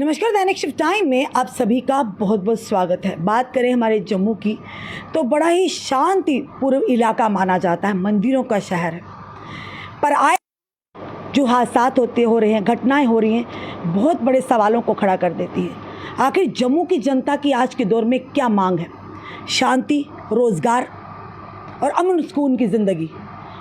नमस्कार, दैनिक shift time में आप सभी का बहुत बहुत स्वागत है। बात करें हमारे जम्मू की तो बड़ा ही शांतिपूर्ण इलाका माना जाता है, मंदिरों का शहर है। पर आए जो हादसा हो रहे हैं, घटनाएं हो रही हैं, बहुत बड़े सवालों को खड़ा कर देती हैं। आखिर जम्मू की जनता की आज के दौर में क्या मांग है? शांति, रोज़गार और अमन सुकून की ज़िंदगी।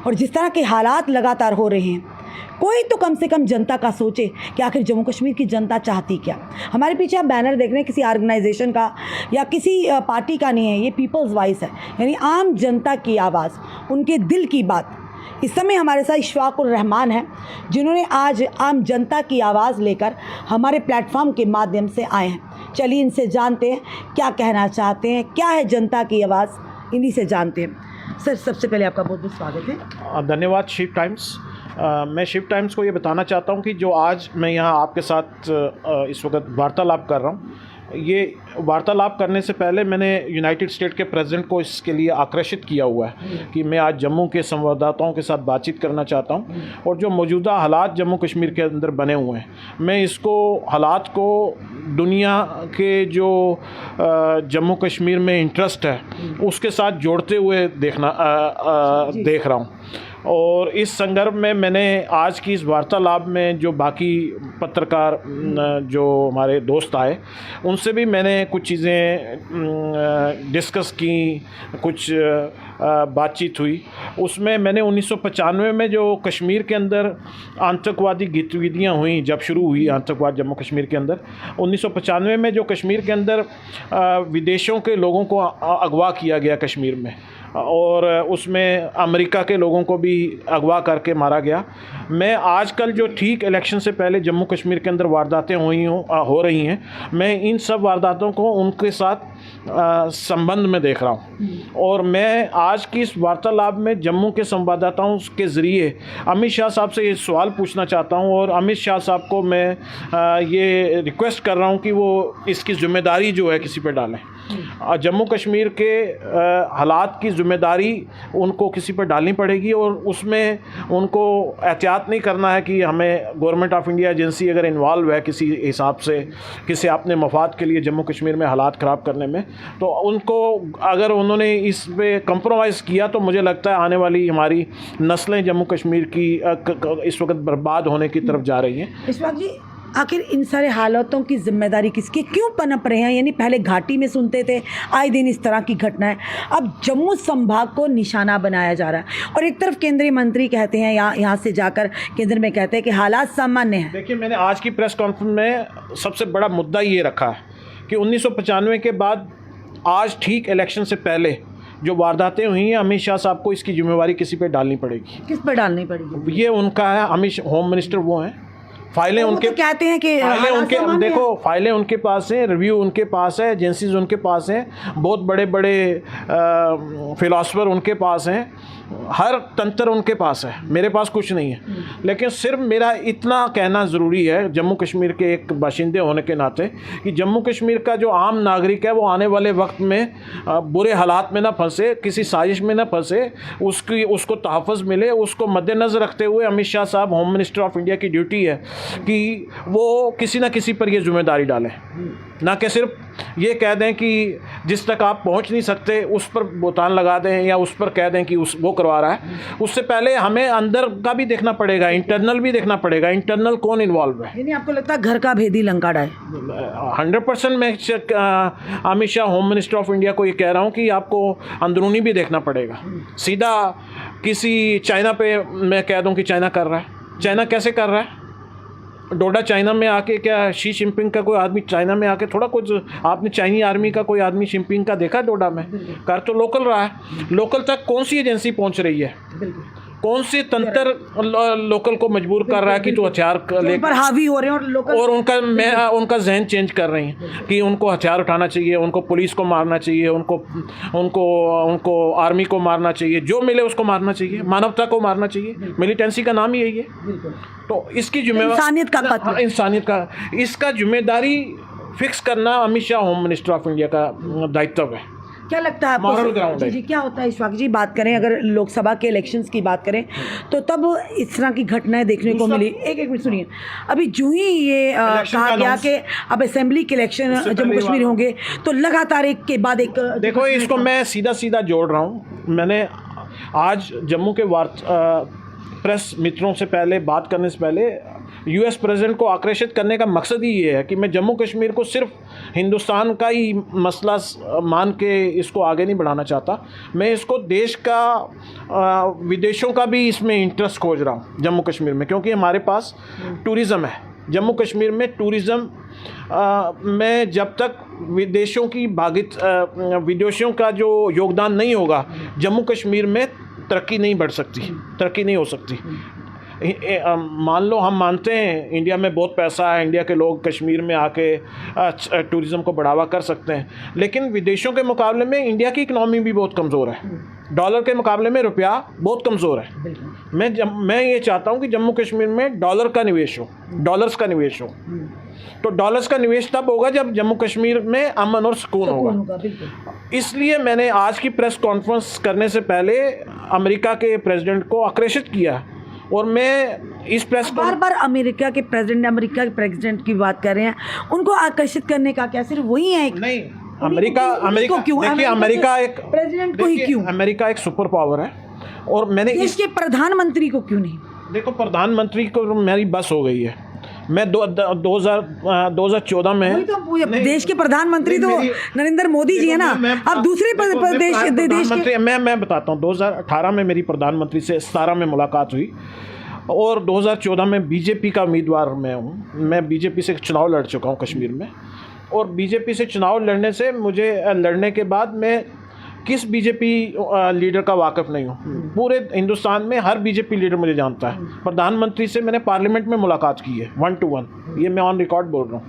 और जिस तरह के हालात लगातार हो रहे हैं, कोई तो कम से कम जनता का सोचे कि आखिर जम्मू कश्मीर की जनता चाहती क्या। हमारे पीछे आप बैनर देख रहे हैं, किसी ऑर्गेनाइजेशन का या किसी पार्टी का नहीं है, ये पीपल्स वॉइस है, यानी आम जनता की आवाज़, उनके दिल की बात। इस समय हमारे साथ इशफाकुर रहमान है, जिन्होंने आज आम जनता की आवाज़ लेकर हमारे प्लेटफॉर्म के माध्यम से आए हैं। चलिए इनसे जानते हैं क्या कहना चाहते हैं, क्या है जनता की आवाज़, इन्हीं से जानते हैं। सर, सबसे पहले आपका बहुत बहुत स्वागत है। धन्यवाद शिफ्ट टाइम्स। मैं शिफ्ट टाइम्स को ये बताना चाहता हूँ कि जो आज मैं यहाँ आपके साथ इस वक्त वार्तालाप कर रहा हूँ, ये वार्तालाप करने से पहले मैंने यूनाइटेड स्टेट के प्रेसिडेंट को इसके लिए आकर्षित किया हुआ है कि मैं आज जम्मू के संवाददाताओं के साथ बातचीत करना चाहता हूँ। और जो मौजूदा हालात जम्मू कश्मीर के अंदर बने हुए हैं, मैं इसको हालात को दुनिया के जो जम्मू कश्मीर में इंटरेस्ट है उसके साथ जोड़ते हुए देख रहा हूँ। और इस संदर्भ में मैंने आज की इस वार्तालाप में जो बाकी पत्रकार जो हमारे दोस्त आए, उनसे भी मैंने कुछ चीज़ें डिस्कस की, कुछ बातचीत हुई। उसमें मैंने 1995 में जो कश्मीर के अंदर आतंकवादी गतिविधियाँ हुई, जब शुरू हुई आतंकवाद जम्मू कश्मीर के अंदर, 1995 में जो कश्मीर के अंदर विदेशों के लोगों को अगवा किया गया कश्मीर में, और उसमें अमेरिका के लोगों को भी अगवा करके मारा गया। मैं आजकल जो ठीक इलेक्शन से पहले जम्मू कश्मीर के अंदर वारदातें हो रही हैं, मैं इन सब वारदातों को उनके साथ संबंध में देख रहा हूँ। और मैं आज की इस वार्तालाप में जम्मू के संवाददाताओं के ज़रिए अमित शाह साहब से ये सवाल पूछना चाहता हूँ, और अमित शाह साहब को मैं ये रिक्वेस्ट कर रहा हूँ कि वो इसकी ज़िम्मेदारी जो है किसी पे डालें। जम्मू कश्मीर के हालात की ज़िम्मेदारी उनको किसी पर डालनी पड़ेगी, और उसमें उनको एहतियात नहीं करना है कि हमें गवर्नमेंट ऑफ इंडिया एजेंसी अगर इन्वॉल्व है किसी हिसाब से, किसी अपने मफाद के लिए जम्मू कश्मीर में हालात ख़राब करने में, तो उनको अगर उन्होंने इस पे कंप्रोमाइज़ किया तो मुझे लगता है आने वाली हमारी नस्लें जम्मू कश्मीर की इस वक्त बर्बाद होने की तरफ जा रही हैं। इशफाक जी, आखिर इन सारे हालातों की जिम्मेदारी किसकी, क्यों पनप रहे हैं? यानी पहले घाटी में सुनते थे आए दिन इस तरह की घटनाएं, अब जम्मू संभाग को निशाना बनाया जा रहा है। और एक तरफ केंद्रीय मंत्री कहते हैं, यहाँ से जाकर केंद्र में कहते हैं कि हालात सामान्य हैं। देखिए, मैंने आज की प्रेस कॉन्फ्रेंस में सबसे बड़ा मुद्दा ये रखा है कि 1995 के बाद आज ठीक इलेक्शन से पहले जो वारदातें हुई हैं, अमित शाह साहब को इसकी जिम्मेवारी किसी पे डालनी पड़ेगी। किस पर डालनी पड़ेगी? ये उनका है, अमित होम मिनिस्टर वो हैं, फाइलें उनके तो कहते हैं कि फाइलें उनके, देखो फाइलें उनके पास हैं, रिव्यू उनके पास है, एजेंसीज उनके पास हैं, बहुत बड़े बड़े फिलासफर उनके पास हैं, हर तंत्र उनके पास है, मेरे पास कुछ नहीं है। लेकिन सिर्फ मेरा इतना कहना ज़रूरी है जम्मू कश्मीर के एक बाशिंदे होने के नाते कि जम्मू कश्मीर का जो आम नागरिक है वो आने वाले वक्त में बुरे हालात में ना फंसे, किसी साजिश में ना फंसे, उसको तहफ़्फ़ुज़ मिले। उसको मद्देनज़र रखते हुए अमित शाह साहब, होम मिनिस्टर ऑफ इंडिया की ड्यूटी है कि वो किसी न किसी पर ये जिम्मेदारी डालें, ना कि सिर्फ ये कह दें कि जिस तक आप पहुंच नहीं सकते उस पर बोतान लगा दें, या उस पर कह दें कि वो करवा रहा है। उससे पहले हमें अंदर का भी देखना पड़ेगा, इंटरनल भी देखना पड़ेगा, इंटरनल कौन इन्वॉल्व है। यानी आपको लगता है घर का भेदी लंका डाय? 100% मैं Amit Shah home minister of India को ये कह रहा हूँ कि आपको अंदरूनी भी देखना पड़ेगा। सीधा किसी चाइना पे मैं कह दूँ कि चाइना कर रहा है, चाइना कैसे कर रहा है? डोडा चाइना में आके, क्या शी जिनपिंग का कोई आदमी चाइना में आके थोड़ा कुछ, आपने चाइनी आर्मी का कोई आदमी जिनपिंग का देखा डोडा में? कर तो लोकल रहा है। लोकल तक कौन सी एजेंसी पहुंच रही है? कौन से तंत्र लोकल को मजबूर कर रहा है कि तो हथियार पर हावी हो रहे हैं, और लोकल और उनका जहन चेंज कर रही हैं कि उनको हथियार उठाना चाहिए, उनको पुलिस को मारना चाहिए, उनको आर्मी को मारना चाहिए, जो मिले उसको मारना चाहिए, मानवता को मारना चाहिए। मिलिटेंसी का नाम ही यही है। तो इसकी जिम्मेदारी इंसानियत का इसका जिम्मेदारी फिक्स करना Amit Shah home minister of India का दायित्व है। क्या लगता है आपको? मॉरल ग्राउंड है। जी क्या होता है इशफाक जी, बात करें अगर लोकसभा के इलेक्शंस की बात करें तो तब इस तरह की घटनाएं देखने को मिली। एक मिनट सुनिए, अभी जो ही ये कहा गया कि अब असेंबली के इलेक्शन जम्मू कश्मीर होंगे तो लगातार एक के बाद एक, देखो इसको मैं सीधा जोड़ रहा हूँ। मैंने आज जम्मू के प्रेस मित्रों से पहले बात करने से पहले यूएस प्रेसिडेंट को आकर्षित करने का मकसद ही ये है कि मैं जम्मू कश्मीर को सिर्फ हिंदुस्तान का ही मसला मान के इसको आगे नहीं बढ़ाना चाहता। मैं इसको देश का विदेशों का भी इसमें इंटरेस्ट खोज रहा हूँ जम्मू कश्मीर में, क्योंकि हमारे पास टूरिज़्म है। जम्मू कश्मीर में टूरिज़्म में जब तक विदेशियों का जो योगदान नहीं होगा, जम्मू कश्मीर में तरक्की नहीं बढ़ सकती, तरक्की नहीं हो सकती। मान लो हम मानते हैं इंडिया में बहुत पैसा है, इंडिया के लोग कश्मीर में आके टूरिज़्म को बढ़ावा कर सकते हैं, लेकिन विदेशों के मुकाबले में इंडिया की इकनॉमी भी बहुत कमज़ोर है। डॉलर के मुकाबले में रुपया बहुत कमज़ोर है। मैं ये चाहता हूँ कि जम्मू कश्मीर में डॉलर्स का निवेश हो। तो डॉलर्स का निवेश तब होगा जब जम्मू कश्मीर में अमन और सुकून होगा। इसलिए मैंने आज की प्रेस कॉन्फ्रेंस करने से पहले अमेरिका के प्रेसिडेंट को आकर्षित किया, और मैं इस प्रेस बार अमेरिका के प्रेसिडेंट की बात कर रहे हैं, उनको आकर्षित करने का क्या सिर्फ वही है? नहीं, अमेरिका क्यों? देखिए अमेरिका एक प्रेसिडेंट को ही क्यों? अमेरिका एक सुपर पावर है, और मैंने देश के प्रधानमंत्री को क्यों नहीं? देखो प्रधानमंत्री को मेरी बस हो गई है। मैं 2014 में तो देश के प्रधानमंत्री तो नरेंद्र मोदी जी है ना। अब दूसरे प्रदेश मैं बताता हूँ। 2018 में मेरी प्रधानमंत्री से 17 में मुलाकात हुई, और 2014 में बीजेपी का उम्मीदवार मैं हूँ। मैं बीजेपी से चुनाव लड़ चुका हूँ कश्मीर में, और बीजेपी से चुनाव लड़ने के बाद मैं किस बीजेपी लीडर का वाकिफ़ नहीं हूँ। पूरे हिंदुस्तान में हर बीजेपी लीडर मुझे जानता है। प्रधानमंत्री से मैंने पार्लियामेंट में मुलाकात की है 1 to 1, ये मैं ऑन रिकॉर्ड बोल रहा हूँ,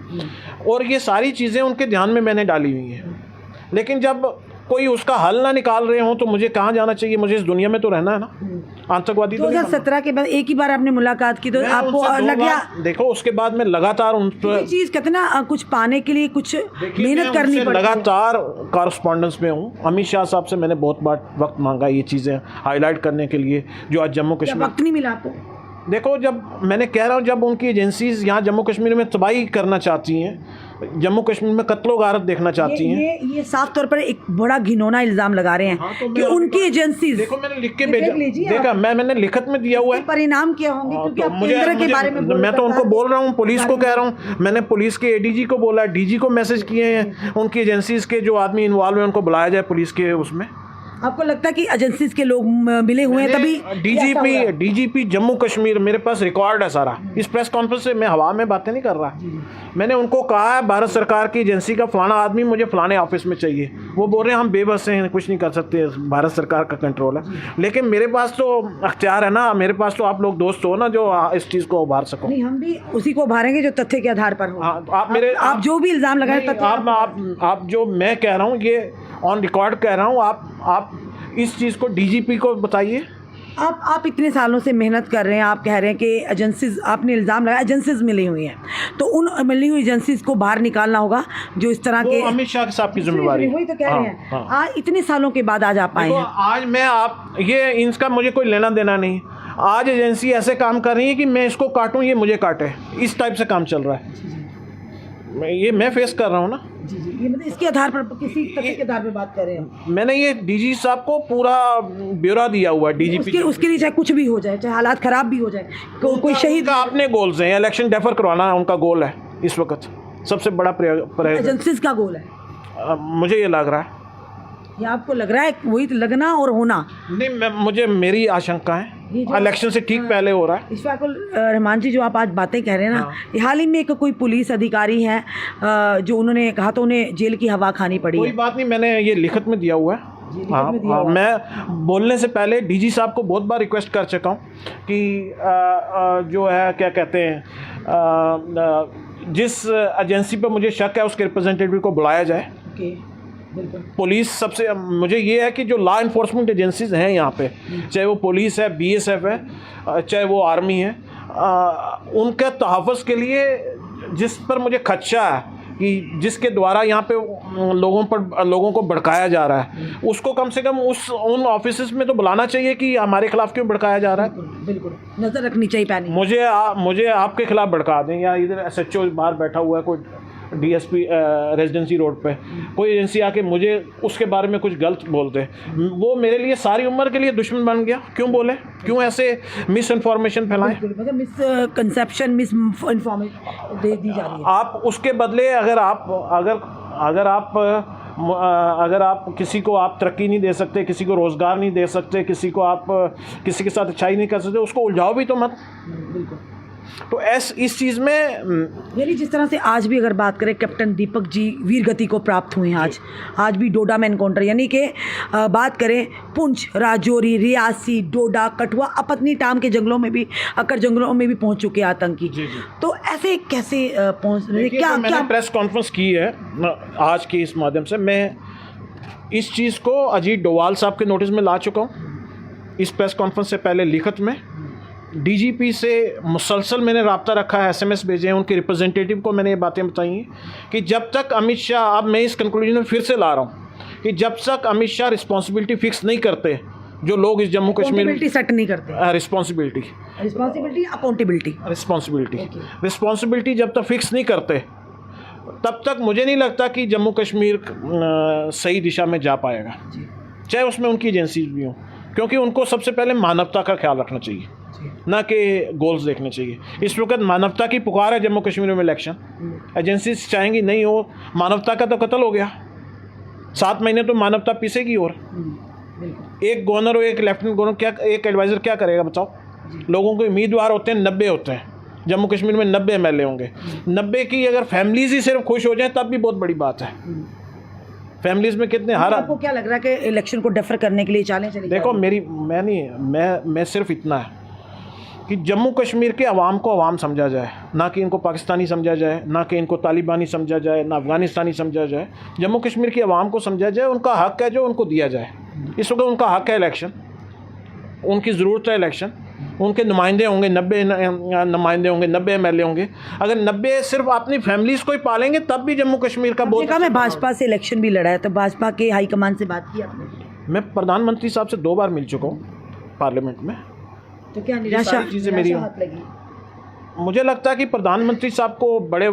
और ये सारी चीज़ें उनके ध्यान में मैंने डाली हुई हैं। लेकिन जब कोई उसका हल ना निकाल रहे हो तो मुझे कहाँ जाना चाहिए? मुझे इस दुनिया में तो रहना है ना। आतंकवादी 2017 के बाद एक ही बार आपने मुलाकात की तो आपको लग गया? देखो उसके बाद मैं लगातार उन पर चीज़ कितना कुछ पाने के लिए कुछ मेहनत करनी पड़ती है। लगातार कॉरेस्पॉन्डेंस में हूँ। अमित शाह साहब से मैंने बहुत बार वक्त मांगा ये चीज़ें हाईलाइट करने के लिए, जो आज जम्मू कश्मीर वक्त नहीं मिला आपको। देखो जब मैंने कह रहा हूँ, जब उनकी एजेंसीज यहाँ जम्मू कश्मीर में तबाही करना चाहती हैं, जम्मू कश्मीर में कत्लो गारत देखना चाहती हैं, ये साफ तौर पर एक बड़ा घिनौना इल्ज़ाम लगा रहे हैं। हाँ, तो कि उनकी एजेंसीज, देखो मैंने लिख के भेजा, देखा मैंने लिखित में दिया हुआ है। परिणाम क्या होंगे? क्योंकि आप केंद्र के बारे में मैं तो उनको बोल रहा हूँ, पुलिस को कह रहा हूँ। मैंने पुलिस के एडीजी को बोला, डीजी को मैसेज किए हैं, उनकी एजेंसीज के जो आदमी इन्वॉल्व हैं उनको बुलाया जाए पुलिस के उसमें। आपको लगता है कि एजेंसीज के लोग मिले हुए हैं तभी? डीजीपी जम्मू कश्मीर, मेरे पास रिकॉर्ड है सारा। इस प्रेस कॉन्फ्रेंस से मैं हवा में बातें नहीं कर रहा। मैंने उनको कहा है भारत सरकार की एजेंसी का फलाना आदमी मुझे फलाने ऑफिस में चाहिए। वो बोल रहे हैं हम बेबस हैं, कुछ नहीं कर सकते, भारत सरकार का कंट्रोल है। लेकिन मेरे पास तो अख्तियार है ना, मेरे पास तो आप लोग दोस्त हो ना जो इस चीज़ को उभार सको। नहीं, हम भी उसी को उभारेंगे जो तथ्य के आधार पर हो। आप जो भी इल्ज़ाम लगाए, आप जो मैं कह रहा हूँ ये ऑन रिकॉर्ड कह रहा हूँ, आप इस चीज़ को डीजीपी को बताइए। आप इतने सालों से मेहनत कर रहे हैं, आप कह रहे हैं कि एजेंसीज, आपने इल्ज़ाम लगाया एजेंसीज मिली हुई हैं, तो उन मिली हुई एजेंसीज को बाहर निकालना होगा जो इस तरह के। अमित शाह साहब की जिम्मेवारी, वही तो कह रहे हैं। आज इतने सालों के बाद आज आप आए हैं। आज मैं ये इनका मुझे कोई लेना देना नहीं। आज एजेंसी ऐसे काम कर रही है कि मैं इसको काटूँ ये मुझे काटे, इस टाइप से काम चल रहा है। मैं फेस कर रहा हूँ ना। जी, ये मतलब इसके आधार पर, किसी तथ्य के आधार पर बात कर रहे हैं। मैंने ये डीजी साहब को पूरा ब्यौरा दिया हुआ है। डीजीपी उसके लिए चाहे कुछ भी हो जाए, चाहे हालात खराब भी हो जाए, कोई शहीद का अपने गोल्स हैं। इलेक्शन डेफर करवाना उनका गोल है इस वक्त, सबसे बड़ा एजेंसीज का गोल है। मुझे ये लग रहा है। ये आपको लग रहा है? वही तो लगना और होना नहीं, मेरी आशंका है इलेक्शन से ठीक पहले हो रहा है। इशफाकुल रहमान जी, जो आप आज बातें कह रहे हैं ना, हाल ही में एक कोई पुलिस अधिकारी हैं जो उन्होंने कहा तो उन्हें जेल की हवा खानी पड़ी। कोई बात नहीं, मैंने ये लिखित में दिया हुआ है। हाँ, मैं बोलने से पहले डीजी साहब को बहुत बार रिक्वेस्ट कर चुका हूँ कि जो है क्या कहते हैं, जिस एजेंसी पर मुझे शक है उसके रिप्रेजेंटेटिव को बुलाया जाए। पुलिस सबसे, मुझे ये है कि जो लॉ इन्फोर्समेंट एजेंसीज हैं यहाँ पे, चाहे वो पुलिस है, बीएसएफ है, चाहे वो आर्मी है, उनके तहफ़्फ़ुज़ के लिए जिस पर मुझे खदशा है कि जिसके द्वारा यहाँ पे लोगों को भड़काया जा रहा है, उसको कम से कम उन ऑफिसेज में तो बुलाना चाहिए कि हमारे खिलाफ क्यों भड़काया जा रहा है। बिल्कुल नज़र रखनी चाहिए पैनी। मुझे आपके खिलाफ भड़का दें, या इधर SHO बाहर बैठा हुआ है, कोई DSP रेजिडेंसी रोड पे कोई एजेंसी आके मुझे उसके बारे में कुछ गलत बोलते, वो मेरे लिए सारी उम्र के लिए दुश्मन बन गया। क्यों बोले, क्यों ऐसे मिस इन्फॉर्मेशन फैलाएं? मतलब मिसकंसेप्शन मिस इन्फॉर्मेशन दे दी जा रही है। आप उसके बदले अगर आप किसी को आप तरक्की नहीं दे सकते, किसी को रोज़गार नहीं दे सकते, किसी के साथ अच्छाई नहीं कर सकते, उसको उलझाओ भी तो मत। बिल्कुल। तो इस चीज़ में यानी जिस तरह से आज भी अगर बात करें, कैप्टन दीपक जी वीर गति को प्राप्त हुए हैं आज भी डोडा में एनकाउंटर, यानी कि बात करें पुंछ, राजौरी, रियासी, डोडा, कठुआ, अपतनी टाम के जंगलों में भी, अकर जंगलों में भी पहुंच चुके हैं आतंकी। तो ऐसे कैसे पहुंच रहे, क्या मैंने प्रेस कॉन्फ्रेंस की है आज के इस माध्यम से, मैं इस चीज़ को अजीत डोवाल साहब के नोटिस में ला चुका हूँ। इस प्रेस कॉन्फ्रेंस से पहले लिखित में DGP से मुसलसल मैंने रब्ता रखा है, SMS भेजे हैं, उनके रिप्रेजेंटेटिव को मैंने ये बातें बताई हैं कि जब तक अमित शाह, अब मैं इस कंक्लूजन में फिर से ला रहा हूँ कि जब तक अमित शाह रिस्पॉन्सिबिलिटी फिक्स नहीं करते, जो लोग इस जम्मू कश्मीर में सेट नहीं करते, रिस्पॉन्सिबिलिटी जब तक फिक्स नहीं करते, तब तक मुझे नहीं लगता कि जम्मू कश्मीर सही दिशा में जा पाएगा, चाहे उसमें उनकी एजेंसीज भी हों, क्योंकि उनको सबसे पहले मानवता का ख्याल रखना चाहिए, ना कि गोल्स देखने चाहिए। इस वक्त मानवता की पुकार है जम्मू कश्मीर में इलेक्शन, एजेंसीज चाहेंगी नहीं हो, मानवता का तो कत्ल हो गया, 7 महीने तो मानवता पीसेगी। और एक गवर्नर और एक लेफ्टिनेंट गवर्नर क्या, एक एडवाइज़र क्या करेगा बताओ? लोगों के उम्मीदवार होते हैं 90 होते हैं, जम्मू कश्मीर में 90 MLA होंगे, 90 की अगर फैमिलीज ही सिर्फ खुश हो जाए तब भी बहुत बड़ी बात है। फैमिलीज में कितने हारा। आपको क्या लग रहा है कि इलेक्शन को डेफर करने के लिए चले? देखो मैं सिर्फ इतना है कि जम्मू कश्मीर के अवाम को अवाम समझा जाए, ना कि इनको पाकिस्तानी समझा जाए, ना कि इनको तालिबानी समझा जाए, ना अफगानिस्तानी समझा जाए। जम्मू कश्मीर के अवाम को समझा जाए, उनका हक है जो उनको दिया जाए। इस वक्त उनका हक है इलेक्शन, उनकी ज़रूरत है इलेक्शन, उनके नुमाइंदे होंगे, 90 नुमाइंदे होंगे, 90 MLA होंगे। अगर 90 सिर्फ अपनी फैमिलीज़ को ही पालेंगे तब भी जम्मू कश्मीर का बहुत। मैं भाजपा से इलेक्शन भी लड़ा है, तो भाजपा के हाईकमान से बात की आपने? मैं प्रधानमंत्री साहब से 2 बार मिल चुका हूँ पार्लियामेंट में। तो क्या निराशा चीज़ें मेरी लगी? मुझे लगता है कि प्रधानमंत्री साहब को बड़े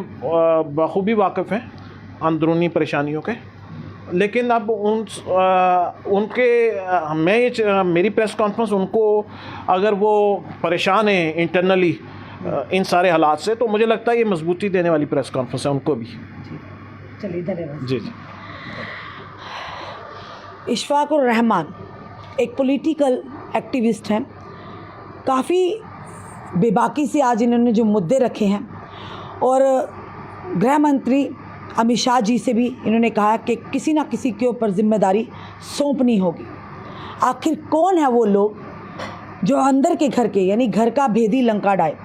बखूबी वाकिफ़ हैं अंदरूनी परेशानियों के, लेकिन अब मेरी प्रेस कॉन्फ्रेंस उनको, अगर वो परेशान हैं इंटरनली इन सारे हालात से, तो मुझे लगता है ये मजबूती देने वाली प्रेस कॉन्फ्रेंस है उनको भी। चलिए, धन्यवाद। जी। इशफाकुर रहमान एक पॉलिटिकल एक्टिविस्ट हैं, काफ़ी बेबाकी से आज इन्होंने जो मुद्दे रखे हैं, और गृह मंत्री अमित शाह जी से भी इन्होंने कहा कि किसी ना किसी के ऊपर जिम्मेदारी सौंपनी होगी। आखिर कौन है वो लोग जो अंदर के घर के, यानी घर का भेदी लंका डाए?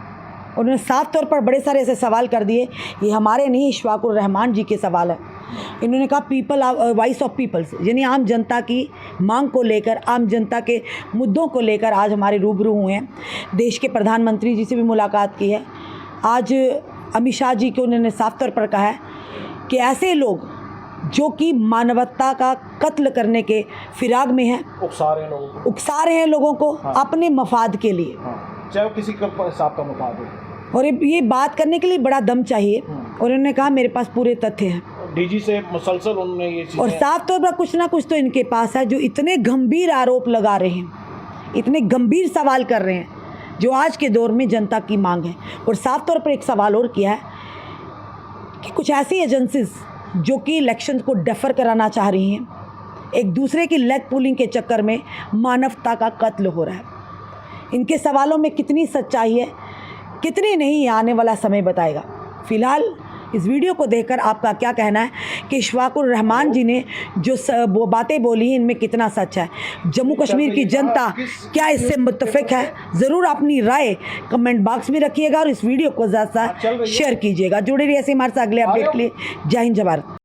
उन्होंने साफ तौर पर बड़े सारे ऐसे सवाल कर दिए, ये हमारे नहीं, इशफाकुर रहमान जी के सवाल है। इन्होंने कहा पीपल वॉइस ऑफ पीपल्स, यानी आम जनता की मांग को लेकर, आम जनता के मुद्दों को लेकर आज हमारे रूबरू हुए हैं। देश के प्रधानमंत्री जी से भी मुलाकात की है। आज अमित शाह जी को उन्होंने साफ तौर पर कहा है कि ऐसे लोग जो कि मानवता का कत्ल करने के फिराग में हैं, उकसा रहे हैं लोगों को अपने मफाद के लिए, चाहे किसी का हिसाब का मफाद हो। और ये बात करने के लिए बड़ा दम चाहिए। और उन्होंने कहा मेरे पास पूरे तथ्य हैं। DG से मुसलसल उन्होंने ये चीज़, और साफ तौर पर कुछ ना कुछ तो इनके पास है, जो इतने गंभीर आरोप लगा रहे हैं, इतने गंभीर सवाल कर रहे हैं, जो आज के दौर में जनता की मांग है। और साफ तौर पर एक सवाल और किया है कि कुछ ऐसी एजेंसीज जो कि इलेक्शन को डेफर कराना चाह रही हैं, एक दूसरे की लेग पुलिंग के चक्कर में मानवता का कत्ल हो रहा है। इनके सवालों में कितनी सच्चाई है, कितनी नहीं, ये आने वाला समय बताएगा। फ़िलहाल इस वीडियो को देखकर आपका क्या कहना है कि इशफाकुर रहमान जी ने जो वो बातें बोली हैं, इनमें कितना सच है? जम्मू कश्मीर की जनता क्या इससे मुत्तफिक है? ज़रूर अपनी राय कमेंट बॉक्स में रखिएगा और इस वीडियो को ज़्यादा शेयर कीजिएगा। जुड़े रहिए ऐसे हमारे साथ अगले अपडेट के लिए। जय हिंद, जय भारत।